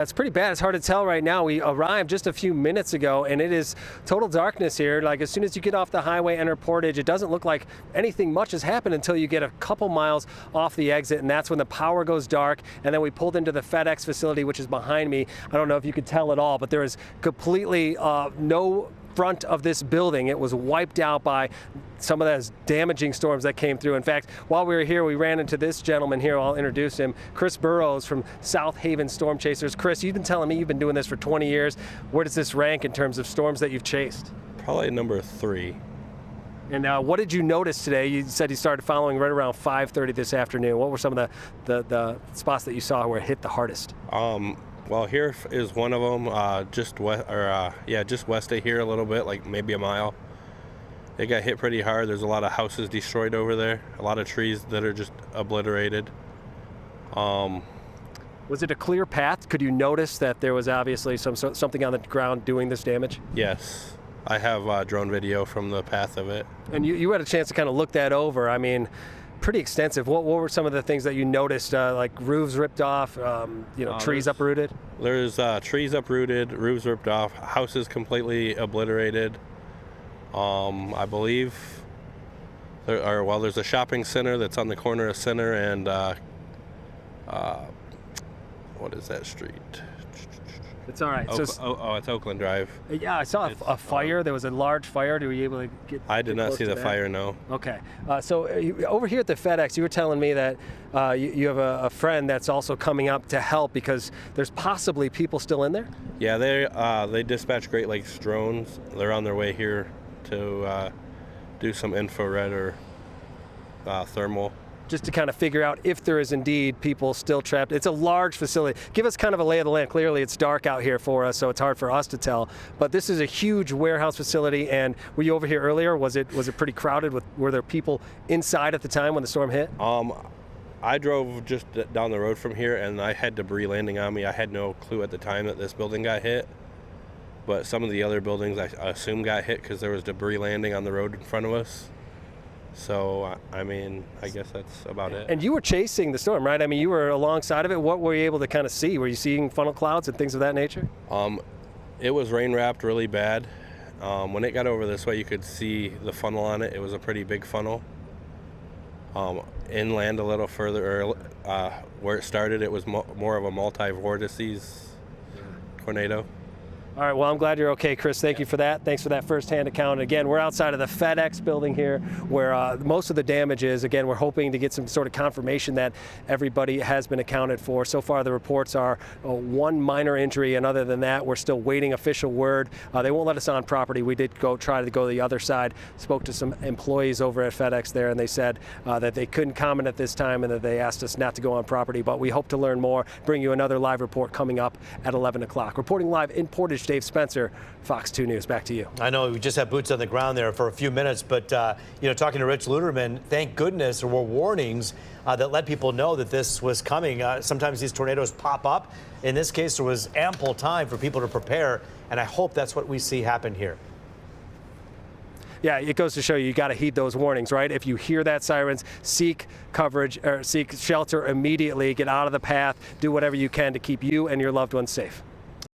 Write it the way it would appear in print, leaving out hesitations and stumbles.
That's pretty bad. It's hard to tell right now. We arrived just a few minutes ago, and it is total darkness here. Like, as soon as you get off the highway, enter Portage, it doesn't look like anything much has happened until you get a couple miles off the exit, and that's when the power goes dark. And then we pulled into the FedEx facility, which is behind me. I don't know if you could tell at all, but there is completely no front of this building. It was wiped out by some of those damaging storms that came through. In fact, while we were here, we ran into this gentleman here. I'll introduce him, Chris Burrows from South Haven Storm Chasers. Chris, you've been telling me you've been doing this for 20 years. Where does this rank in terms of storms that you've chased? Probably number 3. And what did you notice today? You said you started following right around 5:30 this afternoon. What were some of the spots that you saw where it hit the hardest? Well, here is one of them, just west of here a little bit, like maybe a mile. It got hit pretty hard. There's a lot of houses destroyed over there, a lot of trees that are just obliterated. Was it a clear path? Could you notice that there was obviously something on the ground doing this damage? Yes, I have drone video from the path of it. And you had a chance to kind of look that over. I mean, pretty extensive. What were some of the things that you noticed, like roofs ripped off, trees uprooted? There's trees uprooted, roofs ripped off, houses completely obliterated. I believe there's a shopping center that's on the corner of Center and what is that street? It's all right. It's Oakland Drive. Yeah, I saw a fire. There was a large fire. Were you able to get? I did not see the fire, no. Okay. So over here at the FedEx, you were telling me that you have a friend that's also coming up to help because there's possibly people still in there? Yeah, they dispatch Great Lakes drones. They're on their way here to do some infrared or thermal. Just to kind of figure out if there is indeed people still trapped. It's a large facility. Give us kind of a lay of the land. Clearly it's dark out here for us, so it's hard for us to tell. But this is a huge warehouse facility, and were you over here earlier? Was it pretty crowded? Were there people inside at the time when the storm hit? I drove just down the road from here, and I had debris landing on me. I had no clue at the time that this building got hit. But some of the other buildings I assume got hit because there was debris landing on the road in front of us. So, I mean, I guess that's about it. And you were chasing the storm, right? I mean, you were alongside of it. What were you able to kind of see? Were you seeing funnel clouds and things of that nature? It was rain wrapped really bad. When it got over this way, you could see the funnel on it. It was a pretty big funnel. Inland a little further, where it started, it was more of a multi-vortices tornado. All right, well, I'm glad you're okay, Chris. Thank you for that. Thanks for that firsthand account. Again, we're outside of the FedEx building here where most of the damage is. Again, we're hoping to get some sort of confirmation that everybody has been accounted for. So far, the reports are one minor injury, and other than that, we're still waiting official word. They won't let us on property. We did try to go the other side. Spoke to some employees over at FedEx there, and they said that they couldn't comment at this time and that they asked us not to go on property. But we hope to learn more, bring you another live report coming up at 11 o'clock. Reporting live in Portage, Dave Spencer, Fox 2 News. Back to you. I know we just had boots on the ground there for a few minutes, but talking to Rich Luderman, thank goodness there were warnings that let people know that this was coming. Sometimes these tornadoes pop up. In this case, there was ample time for people to prepare, and I hope that's what we see happen here. Yeah, it goes to show you got to heed those warnings, right? If you hear that sirens, seek coverage or seek shelter immediately. Get out of the path. Do whatever you can to keep you and your loved ones safe.